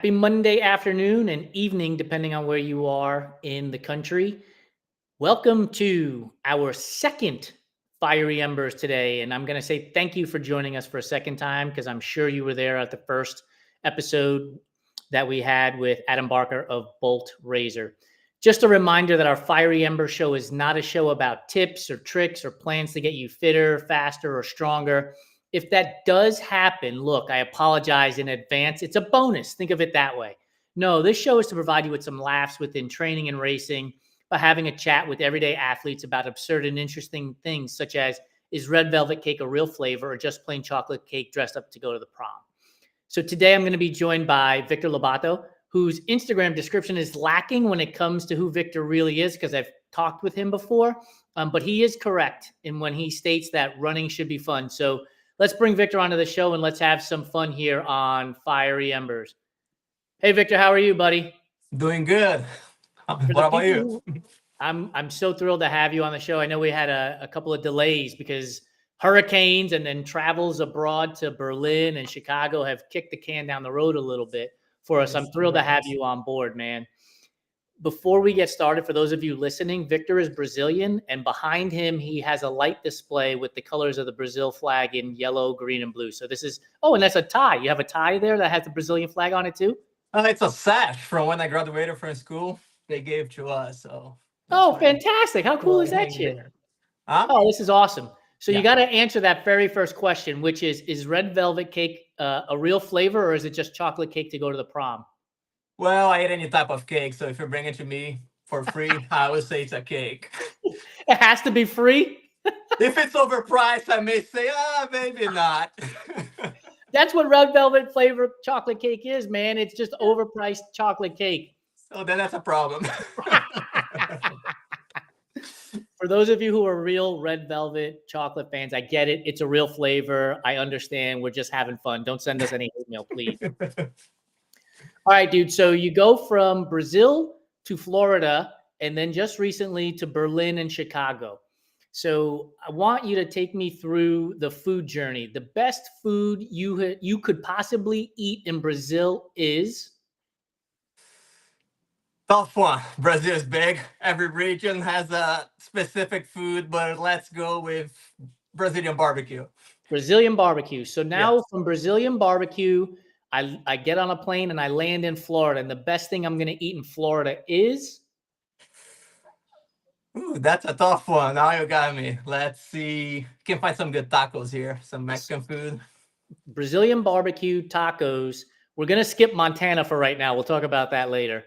Happy Monday afternoon and evening, depending on where you are in the country. Welcome to our second Fiery Embers today. And I'm going to say thank you for joining us for a second time because I'm sure you were there at the first episode that we had with Adam Barker of Bolt Razor. Just a reminder that our Fiery Ember show is not a show about tips or tricks or plans to get you fitter, faster, or stronger. If that does happen, look, I apologize in advance. It's a bonus. Think of it that way. No, this show is to provide you with some laughs within training and racing by having a chat with everyday athletes about absurd and interesting things such as, is red velvet cake a real flavor or just plain chocolate cake dressed up to go to the prom? So today I'm going to be joined by Victor Lobato, whose Instagram description is lacking when it comes to who Victor really is because I've talked with him before. But he is correct in when he states that running should be fun. So let's bring Victor onto the show and let's have some fun here on Fiery Embers. Hey, Victor, how are you, buddy? Doing good. For What the about you? people, I'm so thrilled to have you on the show. I know we had a couple of delays because hurricanes and then travels abroad to Berlin and Chicago have kicked the can down the road a little bit for us. I'm That's thrilled to have correct. you on board, man. Before we get started, for those of you listening, Victor is Brazilian, and behind him, he has a light display with the colors of the Brazil flag in yellow, green, and blue. So this is, oh, and that's a tie. You have a tie there that has the Brazilian flag on it too? It's a sash from when I graduated from school. They gave to us, so that's Oh, why fantastic. How cool why is I that hang shit? there. Huh? Oh, this is awesome. So you Yeah. got to answer that very first question, which is red velvet cake a real flavor or is it just chocolate cake to go to the prom? Well, I eat any type of cake, so if you bring it to me for free, I would say it's a cake. It has to be free. If it's overpriced, I may say, maybe not. That's what red velvet flavor chocolate cake is, man. It's just overpriced chocolate cake. So then that's a problem. For those of you who are real red velvet chocolate fans, I get it. It's a real flavor. I understand. We're just having fun. Don't send us any email, please. All right, dude. So you go from Brazil to Florida and then just recently to Berlin and Chicago. So I want you to take me through the food journey. The best food you could possibly eat in Brazil is Tough one. Brazil is big. Every region has a specific food, but let's go with Brazilian barbecue. Brazilian barbecue. So now Yes. from Brazilian barbecue, I get on a plane and I land in Florida. And the best thing I'm going to eat in Florida is Ooh, that's a tough one. Now you got me. Let's see. Can find some good tacos here. Some Mexican food. Brazilian barbecue tacos. We're going to skip Montana for right now. We'll talk about that later.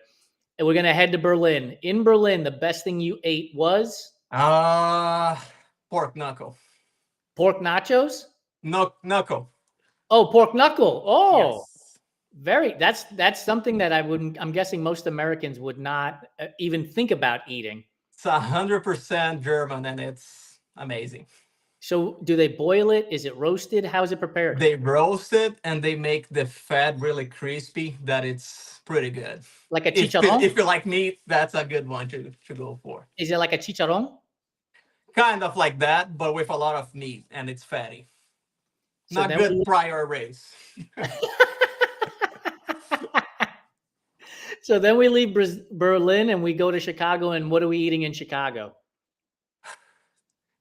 And we're going to head to Berlin. In Berlin, the best thing you ate was Uh pork knuckle. pork nachos. No knuckle. Oh, pork knuckle. Oh, Yes. that's something that I'm guessing most Americans would not even think about eating. It's 100% German and it's amazing. So do they boil it? Is it roasted? How is it prepared? They roast it and they make the fat really crispy that it's pretty good. Like a If chicharron? you like meat, that's a good one to go for. Is it like a chicharron? Kind of like that, but with a lot of meat and it's fatty. So Not then good we prior race. so then we leave Berlin and we go to Chicago. And what are we eating in Chicago?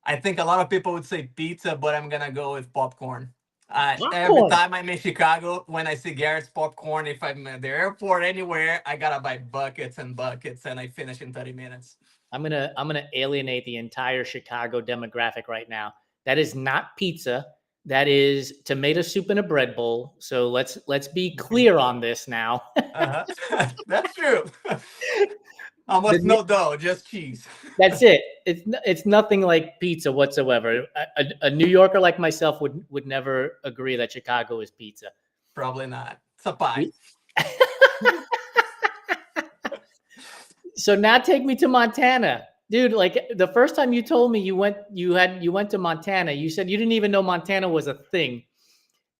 I think a lot of people would say pizza, but I'm gonna go with popcorn. Every Popcorn. time I'm in Chicago, when I see Garrett's popcorn, if I'm at the airport anywhere, I gotta buy buckets and buckets, and I finish in 30 minutes. I'm gonna alienate the entire Chicago demographic right now. That is not pizza. That is tomato soup in a bread bowl. So let's be clear on this now. That's true. Almost no dough, just cheese. That's it. It's nothing like pizza whatsoever. A New Yorker like myself would never agree that Chicago is pizza. Probably not. It's a pie. So now take me to Montana. Dude, like the first time you told me you went to Montana, you said you didn't even know Montana was a thing.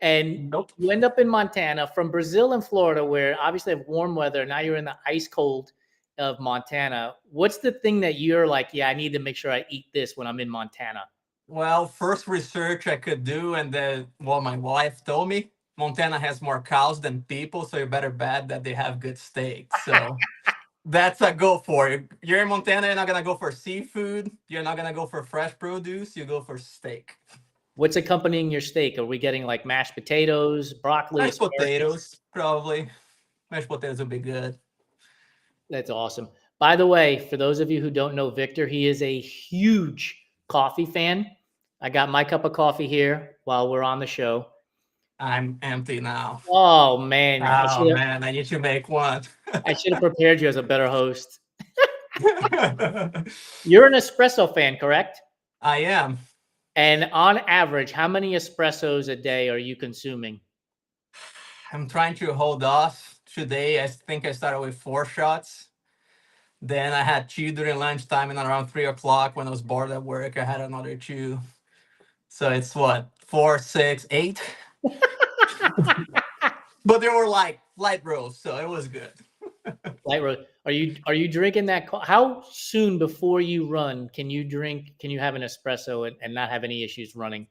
And Nope. you end up in Montana from Brazil and Florida, where obviously have warm weather. Now you're in the ice cold of Montana. What's the thing that you're like, yeah, I need to make sure I eat this when I'm in Montana? Well, first research I could do, and then what my wife told me. Montana has more cows than people, so you better bet that they have good steak. So that's a go for it. You're in Montana, you're not gonna go for seafood. You're not gonna go for fresh produce. You go for steak. What's accompanying your steak? Are we getting like mashed potatoes, broccoli, Mashed asparagus? potatoes, probably. Mashed potatoes would be good. That's awesome. By the way, for those of you who don't know Victor, he is a huge coffee fan. I got my cup of coffee here while we're on the show. I'm empty now. Oh man, Oh man, I need to make one. I should have prepared you as a better host. You're an espresso fan, correct? I am. And on average, how many espressos a day are you consuming? I'm trying to hold off. Today, I think I started with 4 shots. Then I had two during lunchtime, and around 3 o'clock when I was bored at work, I had another two. So it's what, 4, 6, 8? But they were like light roast, so it was good. Light roast. Are you drinking that? How soon before you run can you drink? Can you have an espresso and not have any issues running?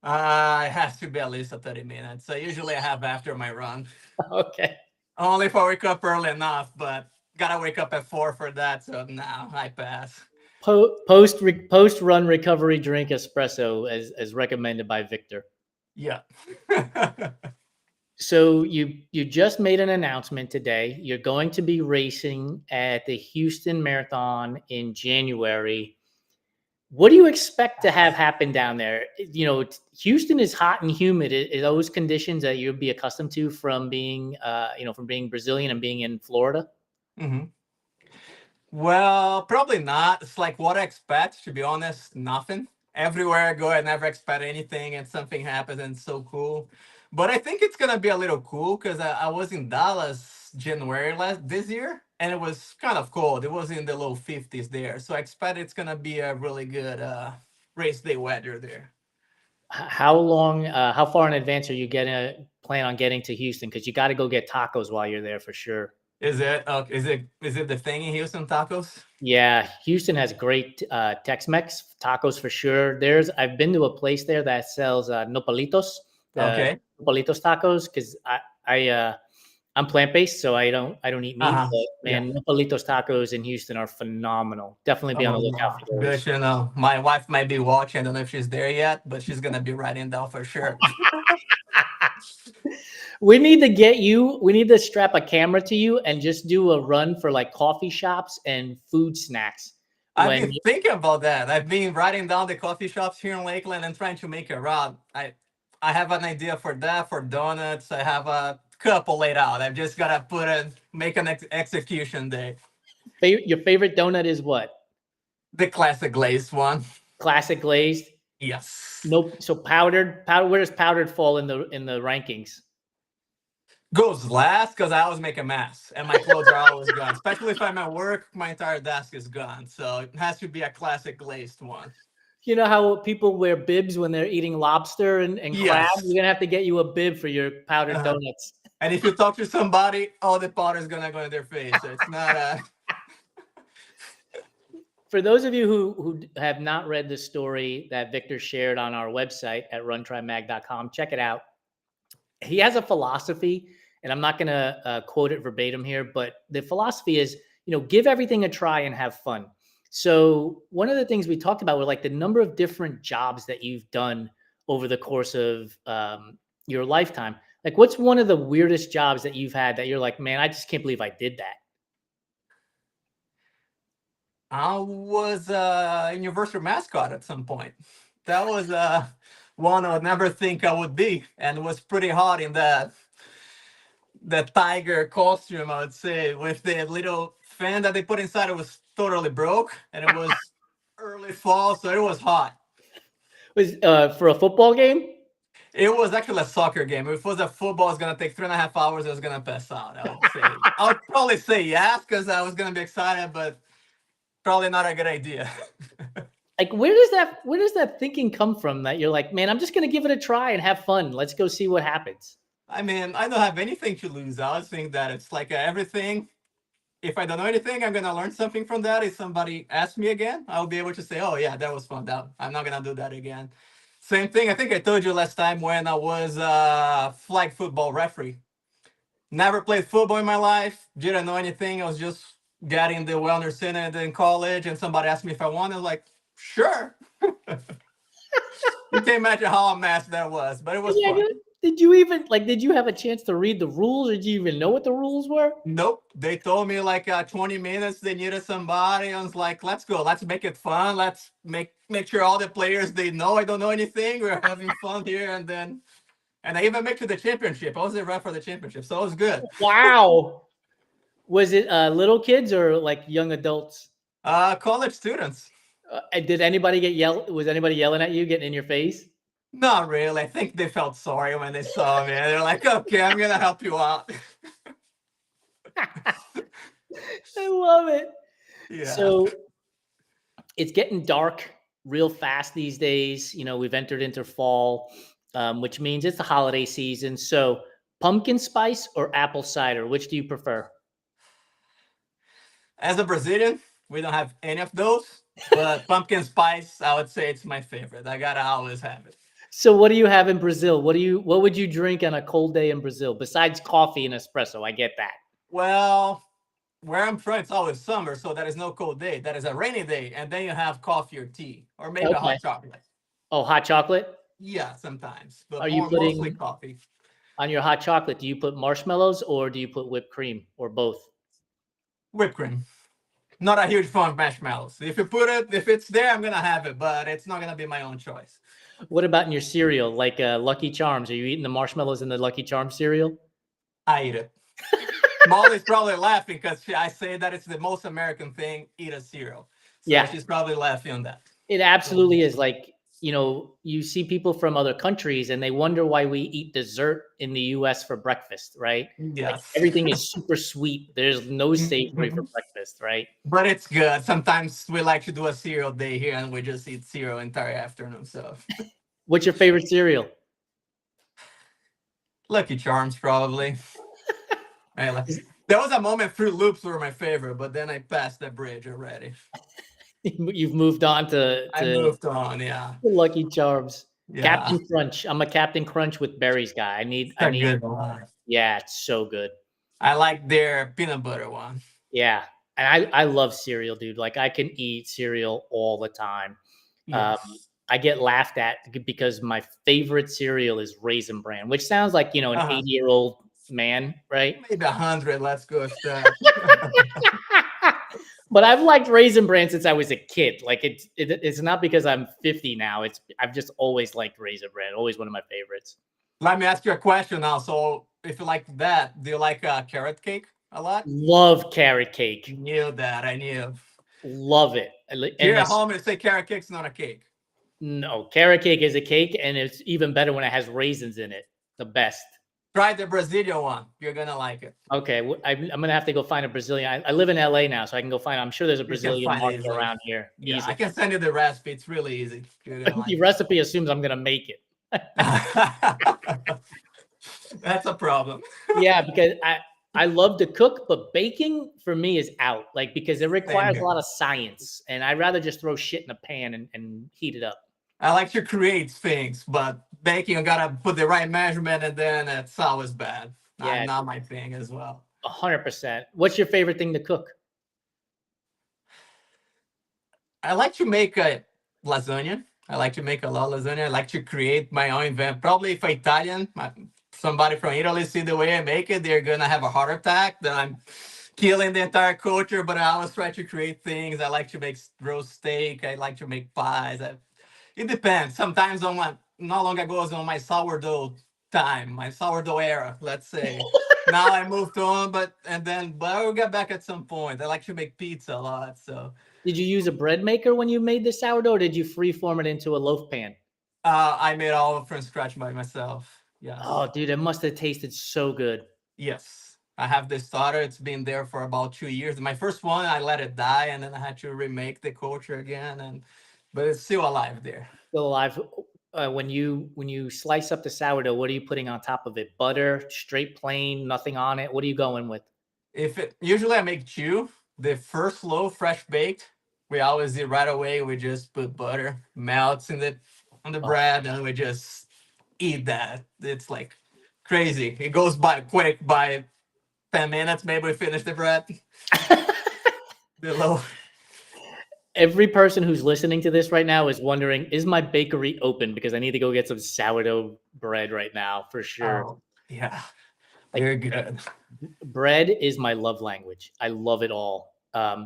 It has to be at least a 30 minutes. So usually I have after my run. Okay. Only if I wake up early enough, but gotta wake up at 4 for that. So now I pass. Post run recovery drink espresso as recommended by Victor. Yeah. So you just made an announcement today. You're going to be racing at the Houston Marathon in January. What do you expect to have happen down there? You know, Houston is hot and humid. Are those conditions that you'd be accustomed to from being, from being Brazilian and being in Florida? Hmm. Well, probably not. It's like what I expect, to be honest, nothing. Everywhere I go, I never expect anything, and something happens, and it's so cool. But I think it's gonna be a little cool because I was in Dallas January this year, and it was kind of cold. It was in the low 50s there, so I expect it's gonna be a really good race day weather there. How long? How far in advance are you getting? Plan on getting to Houston? Because you got to go get tacos while you're there for sure. Is it? Is it the thing in Houston tacos? Yeah, Houston has great Tex-Mex tacos for sure. I've been to a place there that sells nopalitos, the Okay. nopalitos tacos, because I'm plant-based, so I don't eat Uh meat. huh. But Yeah. man, nopalitos tacos in Houston are phenomenal. Definitely be on the Oh, lookout wow. for Good those. to know. My wife might be watching. I don't know if she's there yet, but she's gonna be writing down for sure. We need to get you. We need to strap a camera to you and just do a run for like coffee shops and food snacks. I've When been thinking about that. I've been writing down the coffee shops here in Lakeland and trying to make a route. I have an idea for that, for donuts. I have a couple laid out. I've just gotta make an execution day. your favorite donut is what? The classic glazed one. Classic glazed. Yes. Nope. So powder. Where does powdered fall in the rankings? Goes last because I always make a mess and my clothes are always gone. Especially if I'm at work, my entire desk is gone. So it has to be a classic glazed one. You know how people wear bibs when they're eating lobster and crab? Yes. We're gonna have to get you a bib for your powdered Uh-huh. donuts. And if you talk to somebody, all the powder is gonna go in their face. So it's not a. For those of you who have not read the story that Victor shared on our website at runtrimag.com, check it out. He has a philosophy, and I'm not going to quote it verbatim here, but the philosophy is, give everything a try and have fun. So one of the things we talked about were like the number of different jobs that you've done over the course of your lifetime. Like, what's one of the weirdest jobs that you've had that you're like, man, I just can't believe I did that? I was a universal mascot at some point. That was one I would never think I would be, and it was pretty hot in the tiger costume. I would say with the little fan that they put inside, it was totally broke, and it was early fall, so it was hot. Was for a football game? It was actually a soccer game. If it was a football, it's gonna take 3.5 hours. I was gonna pass out. I would probably say yes because I was gonna be excited, but probably not a good idea. Like, where does that thinking come from that you're like, man, I'm just gonna give it a try and have fun. Let's go see what happens. I mean, I don't have anything to lose. I always think that it's like everything. If I don't know anything, I'm gonna learn something from that. If somebody asks me again, I'll be able to say, "Oh yeah, that was fun. That I'm not gonna do that again." Same thing. I think I told you last time when I was flag football referee. Never played football in my life. Didn't know anything. I was just getting the wellness center in college, and somebody asked me if I wanted. I was like, sure. You can't imagine how a mess that was, but it was Yeah, fun. did you even like? Did you have a chance to read the rules, or did you even know what the rules were? Nope. They told me like 20 minutes they needed somebody. I was like, let's go. Let's make it fun. Let's make sure all the players they know I don't know anything. We're having fun here, and I even made it to the championship. I was the ref for the championship, so it was good. Wow. Was it little kids or like young adults? College students. Did anybody get yelled? Was anybody yelling at you, getting in your face? Not really. I think they felt sorry when they saw me. They're like, okay, I'm gonna help you out. I love it. Yeah. So it's getting dark real fast these days. You know, we've entered into fall, which means it's the holiday season. So pumpkin spice or apple cider, which do you prefer? As a Brazilian, we don't have any of those, but pumpkin spice, I would say it's my favorite. I gotta always have it. So what do you have in Brazil? What would you drink on a cold day in Brazil besides coffee and espresso? I get that. Well, where I'm from, it's always summer, so that is no cold day. That is a rainy day, and then you have coffee or tea, or maybe a Okay. hot chocolate. Oh, hot chocolate? Yeah, sometimes, but Are you mostly putting coffee. on your hot chocolate? Do you put marshmallows or do you put whipped cream or both? Whipped cream. Not a huge fan of marshmallows. If you put it, if it's there, I'm gonna have it, but it's not gonna be my own choice. What about in your cereal, like Lucky Charms? Are you eating the marshmallows in the Lucky Charms cereal? I eat it. Molly's probably laughing because I say that it's the most American thing, eat a cereal. So Yeah, she's probably laughing on that. it absolutely is. Like, you know, you see people from other countries and they wonder why we eat dessert in the US for breakfast, right? Like Yes. everything is super sweet. There's no savory for breakfast, right? But it's good. Sometimes we like to do a cereal day here and we just eat cereal entire afternoon. So What's your favorite cereal? Lucky Charms probably. There was a moment Fruit Loops were my favorite, but then I passed that bridge already. You've moved on I to moved on, yeah. Lucky Charms. Yeah. Captain Crunch. I'm a Captain Crunch with berries guy. It's I a need good one. yeah, it's so good. I like their peanut butter one. Yeah. And I love cereal, dude. Like I can eat cereal all the time. Um, Yes. I get laughed at because my favorite cereal is Raisin Bran, which sounds like, you know, an Uh-huh. 80-year-old man, right? Maybe 100. Let's go with that. But I've liked Raisin Bran since I was a kid. Like it's not because I'm 50 now. I've just always liked Raisin Bran. Always one of my favorites. Let me ask you a question now. So, if you like that, do you like carrot cake a lot? Love carrot cake. Knew that. I knew. Love it. Here And at this home, they say carrot cake's not a cake. no, carrot cake is a cake, and it's even better when it has raisins in it. The best. Try the Brazilian one. You're gonna like it. Okay, I'm gonna have to go find a Brazilian. I live in LA now, so I can go find. I'm sure there's a You can Brazilian find it market easily. around here. Yeah, I Easily. can send you the recipe. It's really easy. You're gonna The like recipe assumes I'm gonna make it. it. That's a problem. Yeah, because I love to cook, but baking for me is out. Like because it Same requires a here. lot of science, and I'd rather just throw shit in a pan and heat it up. I like to create things, but baking, you gotta put the right measurement, and then it's always bad. Yeah, Not my thing as well. 100%. What's your favorite thing to cook? I like to make a lasagna. I like to make a lot of lasagna. I like to create my own event. Probably if Italian, somebody from Italy see the way I make it, they're gonna have a heart attack. That I'm killing the entire culture. But I always try to create things. I like to make roast steak. I like to make pies. It depends. Sometimes on my not long ago I was on my sourdough time, my sourdough era, let's say. Now I moved on, but I will get back at some point. I like to make pizza a lot, so Did you use a bread maker when you made the sourdough, or did you freeform it into a loaf pan? I made all from scratch by myself. Oh, Yes. dude, it must have tasted so good. Yes. I have this starter. It's been there for about 2 years. My first one, I let it die, and then I had to remake the culture again, but it's still alive there. Still alive. When you slice up the sourdough, what are you putting on top of it? Butter, straight plain, nothing on it. What are you going with? If it usually I make two. The first loaf, fresh baked, we always do right away. We just put butter, melts in it, on the Oh. bread, and we just eat that. It's like crazy. It goes by quick. By 10 minutes, maybe we finish the bread. The low. Every person who's listening to this right now is wondering, is my bakery open? Because I need to go get some sourdough bread right now for sure. Oh yeah, Like very good. bread is my love language. I love it all.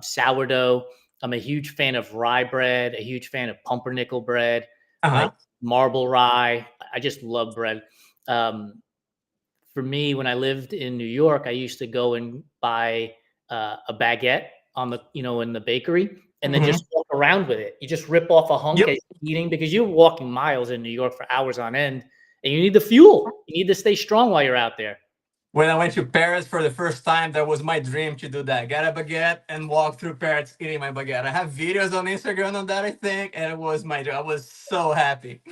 Sourdough. I'm a huge fan of rye bread, a huge fan of pumpernickel bread, Uh like huh. marble rye. I just love bread. Um, for me, when I lived in New York, I used to go and buy a baguette on the, in the bakery, and then Hmm. just walk around with it. You just rip off a hunk Yep. as you're eating because you're walking miles in New York for hours on end, and you need the fuel. You need to stay strong while you're out there. When I went to Paris for the first time, that was my dream to do that. Get a baguette and walk through Paris eating my baguette. I have videos on Instagram on that, I think, and it was my dream. I was so happy.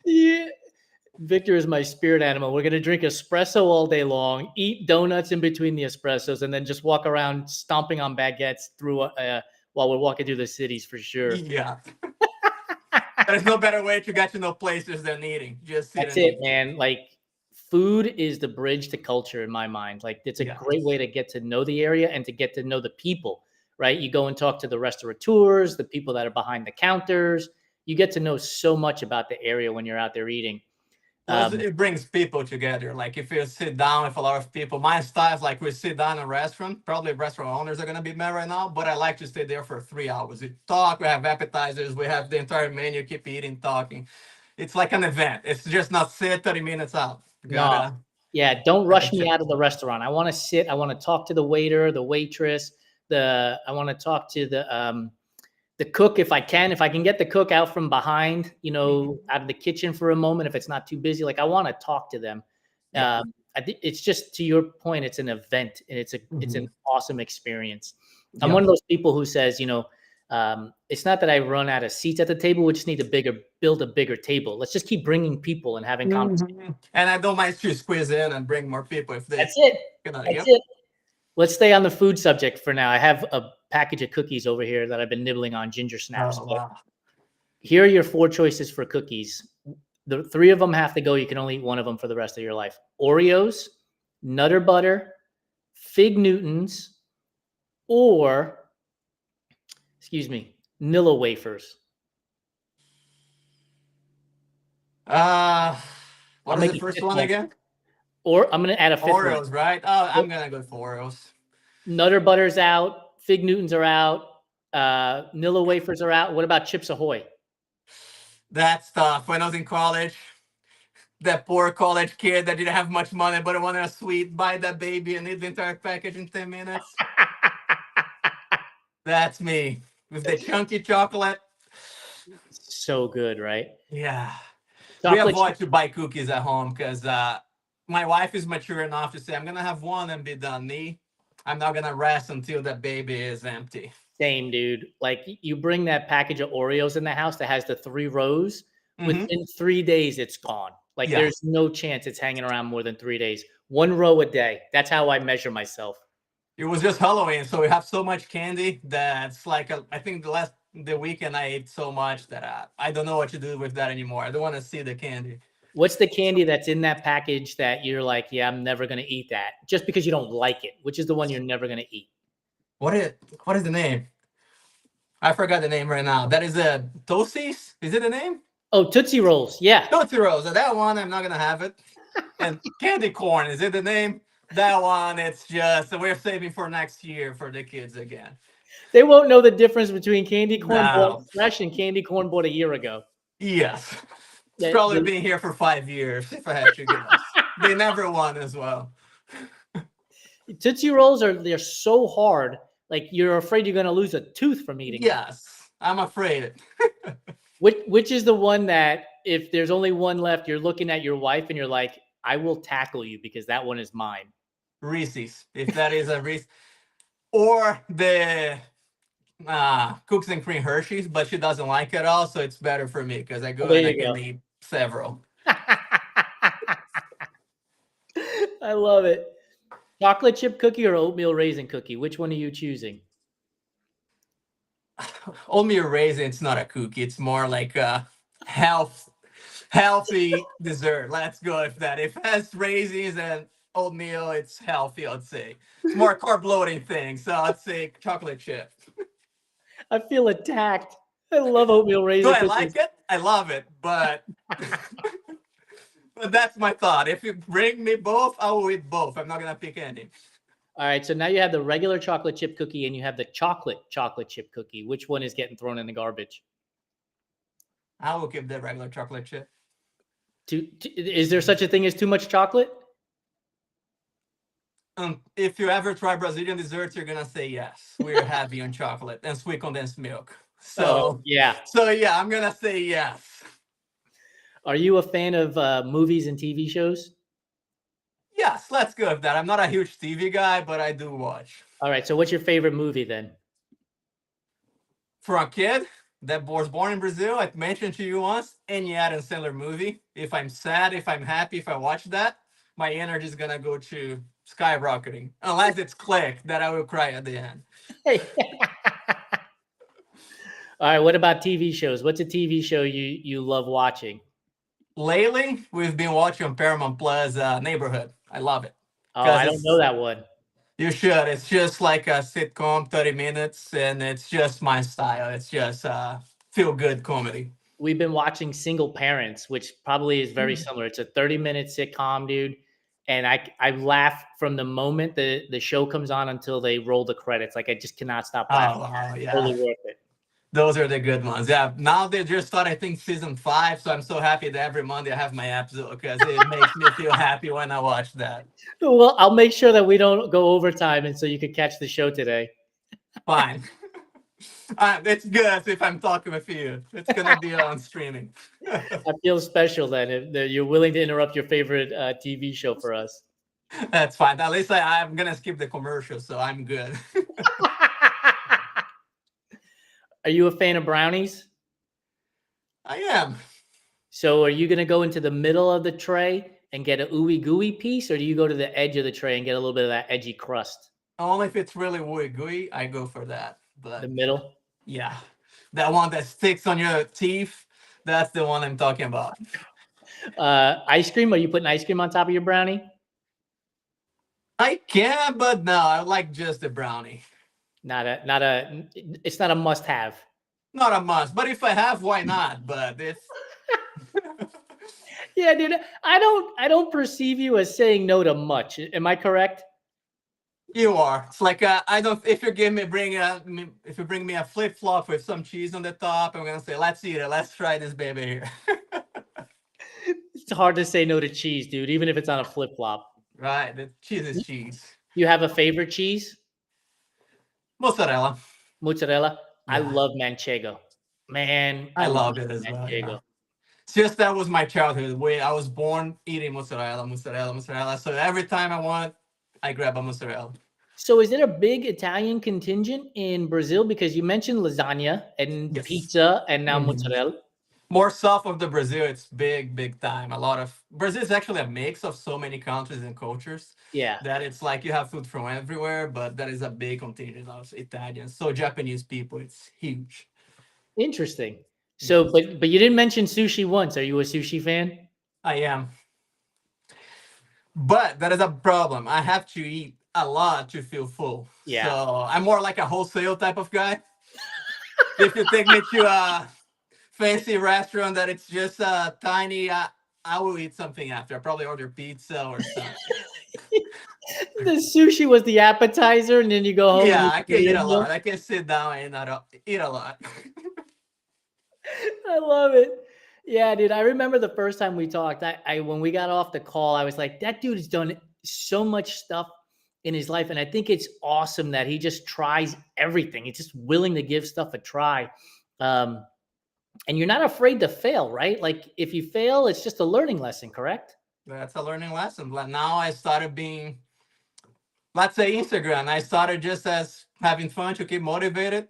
Yeah. Victor is my spirit animal. We're gonna drink espresso all day long, eat donuts in between the espressos, and then just walk around stomping on baguettes through while we're walking through the cities for sure. Yeah. There's no better way to get to know places than eating. Just sit That's and it, eat. man. Like food is the bridge to culture in my mind. Like it's a Yeah. great way to get to know the area and to get to know the people, right? You go and talk to the restaurateurs, the people that are behind the counters. You get to know so much about the area when you're out there eating. Plus, Um, it brings people together. Like if you sit down with a lot of people, my style is like we sit down in a restaurant. Probably restaurant owners are gonna be mad right now, but I like to stay there for 3 hours. We talk, we have appetizers, we have the entire menu, keep eating, talking. It's like an event. It's just not sit 30 minutes out. You no, gotta yeah, don't have a rush me chat. out of the restaurant. I want to sit. I want to talk to the waiter, the waitress. I want to talk to the cook if I can. If I can get the cook out from behind, Mhm. out of the kitchen for a moment, if it's not too busy, like I want to talk to them. Yeah. I think it's just to your point. It's an event, and it's an Mhm. awesome experience. I'm Yeah. one of those people who says, it's not that I run out of seats at the table. We just need to build a bigger table. Let's just keep bringing people and having conversations. Mhm. And I don't mind to squeeze in and bring more people if they, That's it. That's yep. it. Let's stay on the food subject for now. I have a package of cookies over here that I've been nibbling on, ginger snaps. Oh, wow. Here are your four choices for cookies. The three of them have to go. You can only eat one of them for the rest of your life. Oreos, Nutter Butter, Fig Newtons, or, excuse me, Nilla wafers. Uh, what I'll is make the a first fifth one one. again? Or I'm going to add a fifth one. Oreos, right? Oh, I'm gonna go for Oreos. Nutter Butter's out. Fig Newtons are out. Nilla wafers are out. What about Chips Ahoy? That stuff. When I was in college, that poor college kid that didn't have much money but wanted a sweet, buy that baby and eat the entire package in 10 minutes. That's me. With the chunky chocolate. So good, right? Yeah. We Chocolate avoid chip. to buy cookies at home because my wife is mature enough to say, I'm going to have one and be done. Me, I'm not going to rest until the baby is empty. Same, dude. Like you bring that package of Oreos in the house that has the 3 rows. Hmm. Within 3 days, it's gone. Like Yeah. there's no chance it's hanging around more than 3 days. 1 row a day. That's how I measure myself. It was just Halloween, so we have so much candy that's like I think the weekend I ate so much that I don't know what to do with that anymore. I don't want to see the candy. What's the candy that's in that package that you're like, yeah, I'm never gonna eat that just because you don't like it? Which is the one you're never gonna eat? What is what is the name? I forgot the name right now. That is a Tosis. Is it the name? Oh, Tootsie Rolls. Yeah, Tootsie Rolls. That one I'm not gonna have it. And candy corn. Is it the name? That one. It's just we're saving for next year for the kids again. they won't know the difference between candy corn bought No. fresh and candy corn bought a year ago. Yes. It's The, probably the been here for 5 years if I had to guess. They never won as well. Tootsie Rolls they're so hard, like you're afraid you're gonna lose a tooth from eating them. Yes, I'm afraid. Which is the one that if there's only one left, you're looking at your wife and you're like, I will tackle you because that one is mine. Reese's, if that is a Reese, or the cookies and cream Hershey's, but she doesn't like it all, so it's better for me because I Well, go there and I you can go. eat several. I love it. Chocolate chip cookie or oatmeal raisin cookie? Which one are you choosing? Oatmeal raisin, it's not a cookie. It's more like Health, healthy dessert. Let's go with that. If it has raisins and oatmeal, it's healthy, I'd say. It's more carb loading thing, so I'd say chocolate chip. I feel attacked. I love oatmeal Do raisin I like cookies. it? I love it, but that's my thought. If you bring me both, I will eat both. I'm not gonna pick any. All right, so now you have the regular chocolate chip cookie and you have the chocolate chip cookie. Which one is getting thrown in the garbage? I will keep the regular chocolate chip. Is there such a thing as too much chocolate? If you ever try Brazilian desserts, you're gonna say yes. We're heavy on chocolate and sweet condensed milk. Oh, yeah. So yeah, I'm gonna say yes. Are you a fan of movies and TV shows? Yes, let's go with that. I'm not a huge TV guy, but I do watch. All right, so what's your favorite movie then? For a kid that was born in Brazil, I mentioned to you once, any Adam Sandler movie. If I'm sad, if I'm happy, if I watch that, my energy is gonna go to skyrocketing. Unless it's Click, that I will cry at the end. Hey. All right, what about TV shows? What's a TV show you love watching? Lately, we've been watching on Paramount Plus Neighborhood. I love it Oh, because I don't know it's that one. you should. It's just like a sitcom, 30 minutes, and it's just my style. It's just feel good comedy. We've been watching Single Parents, which probably is very similar. It's a 30-minute sitcom, dude. And I laugh from the moment the show comes on until they roll the credits. Like I just cannot stop laughing. Oh, wow, yeah. Totally worth it. Those are the good ones. Yeah. Now they just started, I think, season 5. So I'm so happy that every Monday I have my episode because it makes me feel happy when I watch that. Well, I'll make sure that we don't go overtime, and so you can catch the show today. Fine. It's good if I'm talking with you. It's going to be on streaming. I feel special then if that you're willing to interrupt your favorite TV show for us. That's fine. At least I'm going to skip the commercial, so I'm good. Are you a fan of brownies? I am. So are you going to go into the middle of the tray and get a ooey gooey piece, or do you go to the edge of the tray and get a little bit of that edgy crust? Only if it's really wooey gooey, I go for that. The But middle. yeah, that one that sticks on your teeth, that's the one I'm talking about. Ice cream. Are you putting ice cream on top of your brownie? I can, but no, I like just the brownie. Not a. It's not a must-have. Not a must, but if I have, why not? But if Yeah, dude. I don't perceive you as saying no to much. Am I correct? you are, it's like I don't. If you give me if you bring me a flip flop with some cheese on the top, I'm gonna say, let's eat it. Let's try this baby here. It's hard to say no to cheese, dude, even if it's on a flip-flop. Right, the cheese is cheese. You have a favorite cheese? Mozzarella. Mozzarella? I Yeah, love manchego. Man, I I love love it as well. Yeah. manchego. It's just that was my childhood. Way I was born eating mozzarella, mozzarella, mozzarella. So every time I want, I grab a mozzarella. So is there a big Italian contingent in Brazil? Because you mentioned lasagna and Yes. pizza and now Mhm. mozzarella. More south of the Brazil, it's big, big time. A lot of Brazil is actually a mix of so many countries and cultures Yeah. that it's like you have food from everywhere, but that is a big contingent of Italians. So Japanese people, it's huge. Interesting. So, Yes, but you didn't mention sushi once. Are you a sushi fan? I am. But that is a problem. I have to eat a lot to feel full. Yeah. So I'm more like a wholesale type of guy. If you take me to a fancy restaurant that it's just tiny, I will eat something after. I probably order pizza or something. The sushi was the appetizer, and then you go home and Yeah, eat I the can eat a main lot. meal. I can sit down and eat a lot. I love it. Yeah, dude. I remember the first time we talked. I when we got off the call, I was like, that dude has done so much stuff in his life, and I think it's awesome that he just tries everything. He's just willing to give stuff a try, um, and you're not afraid to fail, right? Like if you fail, it's just a learning lesson, correct? That's a learning lesson. But now I started being, let's say, Instagram. I started just as having fun to keep motivated.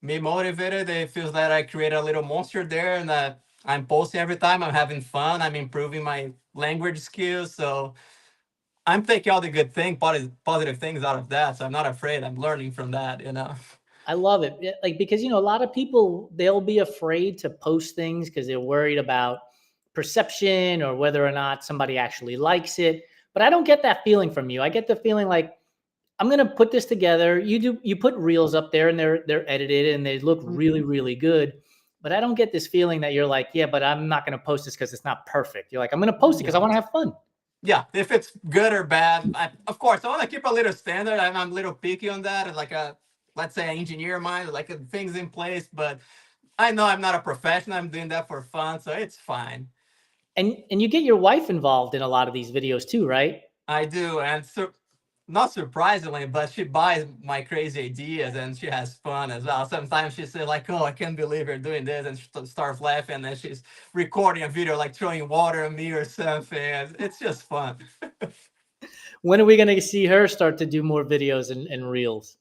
Me motivated. It feels that I create a little monster there, and that I'm posting every time. I'm having fun. I'm improving my language skills. So I'm taking all the good things, positive things out of that. So I'm not afraid. I'm learning from that. I love it. Like, because, a lot of people, they'll be afraid to post things because they're worried about perception or whether or not somebody actually likes it. But I don't get that feeling from you. I get the feeling like, I'm going to put this together. You put reels up there and they're edited and they look really, really good. But I don't get this feeling that you're like, yeah, but I'm not going to post this because it's not perfect. You're like, I'm going to post it because I Yeah. want to have fun. Yeah, if it's good or bad, of course, I want to keep a little standard. I'm a little picky on that. Like let's say, an engineer mind, like things in place. But I know I'm not a professional. I'm doing that for fun, so it's fine. And you get your wife involved in a lot of these videos too, right? I do, and so not surprisingly, but she buys my crazy ideas and she has fun as well. Sometimes she says like, "Oh, I can't believe you're doing this," and she starts laughing. And then she's recording a video like throwing water at me or something. And it's just fun. When are we going to see her start to do more videos and reels?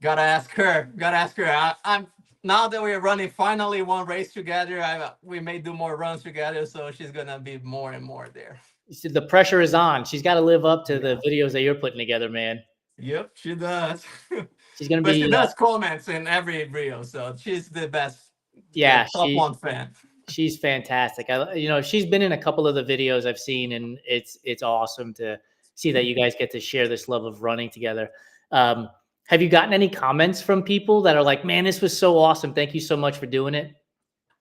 Gotta ask her. Gotta ask her. I'm now that we're running finally one race together. We may do more runs together, so she's gonna be more and more there. The pressure is on. She's got to live up to the Yeah. videos that you're putting together, man. Yep, she does. She's going to But she be, does comments in every reel, so she's the best, the yeah, top one fan. she's fantastic. She's been in a couple of the videos I've seen, and it's awesome to see that you guys get to share this love of running together. Um, have you gotten any comments from people that are like, "Man, this was so awesome. Thank you so much for doing it."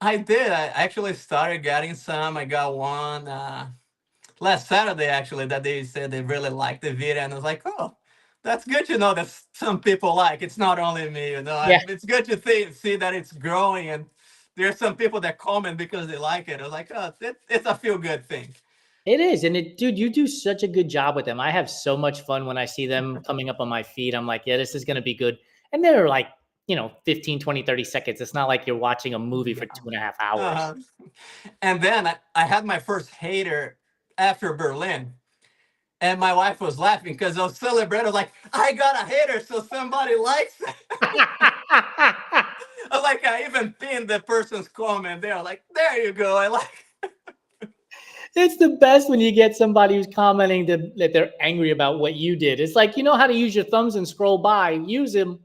I did. I actually started getting some. I got one last Saturday actually that they said they really liked the video, and I was like, oh, that's good to know that some people like. It's not only me, you know. Yeah, It's good to see that it's growing, and there's some people that comment because they like it. I was like, oh, it's a feel good thing. it is. And dude, you do such a good job with them. I have so much fun when I see them coming up on my feed. I'm like, yeah, this is going to be good. And they're like, 15, 20, 30 seconds. It's not like you're watching a movie for Yeah. 2.5 hours. Uh-huh. And then I had my first hater after Berlin. And my wife was laughing because I was celebrating, like, I got a hater, so somebody likes it. Like, I even pinned the person's comment. They're like, there you go. I like. It's the best when you get somebody who's commenting that they're angry about what you did. It's like, you know how to use your thumbs and scroll by, use them.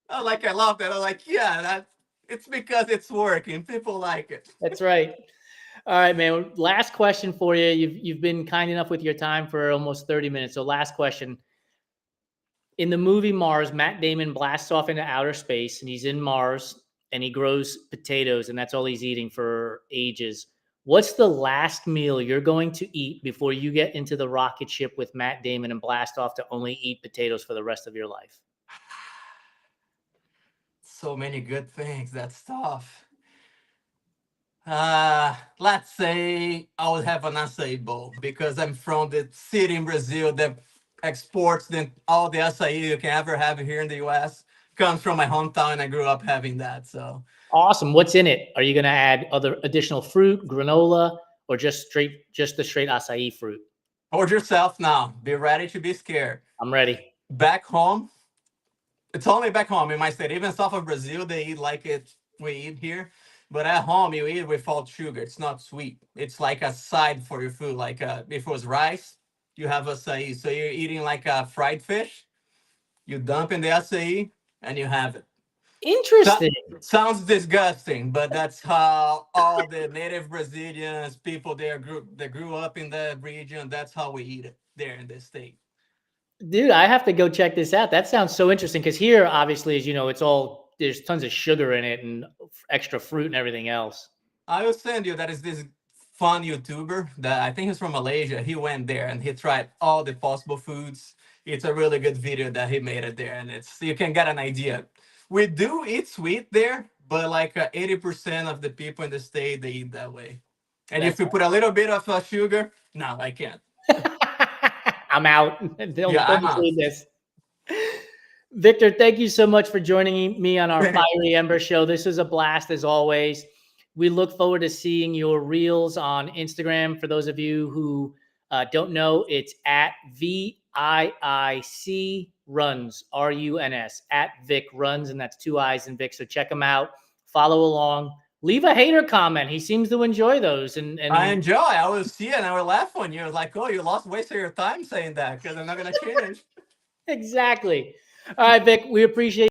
I love that. I'm like, yeah, it's because it's working. People like it. That's right. All right, man. Last question for you. You've been kind enough with your time for almost 30 minutes. So last question. In the movie Mars, Matt Damon blasts off into outer space and he's in Mars and he grows potatoes and that's all he's eating for ages. What's the last meal you're going to eat before you get into the rocket ship with Matt Damon and blast off to only eat potatoes for the rest of your life? So many good things. That's tough. Let's say I would have an acai bowl because I'm from the city in Brazil that exports all the acai you can ever have here in the US. Comes from my hometown, and I grew up having that. So, Awesome. What's in it? Are you going to add other additional fruit, granola, or just the straight acai fruit? hold yourself now. Be ready to be scared. I'm ready. Back home, it's only back home in my state. Even south of Brazil, they eat like it we eat here. But at home, you eat without sugar. It's not sweet. It's like a side for your food. Like if it was rice, you have acai. So you're eating like a fried fish. You dump in the acai and you have it. So, Interesting. sounds disgusting, but that's how all the native Brazilians, people there grew up in that region. That's how we eat it there in this state. Dude, I have to go check this out. That sounds so interesting because here, obviously, as you know, there's tons of sugar in it and extra fruit and everything else. I will send you that is this fun YouTuber that I think he's from Malaysia. He went there and he tried all the possible foods. It's a really good video that he made it there, and it's you can get an idea. We do eat sweet there, but like 80% of the people in the state they eat that way. And if That's you put a little bit of sugar, no, I can't. I'm out. Yeah, Don't I'm out. include this. Victor, thank you so much for joining me on our Fiery Ember show. This was a blast as always. We look forward to seeing your reels on Instagram. For those of you who don't know, it's at VIIC Runs, RUNS, at Vic Runs, and that's 2 I's in Vic. So check him out, follow along, leave a hater comment. He seems to enjoy those. I And enjoy. I will see it and I will laugh when you're like, oh, you lost wasted your time saying that because I'm not gonna change. exactly. All right, Vic, we appreciate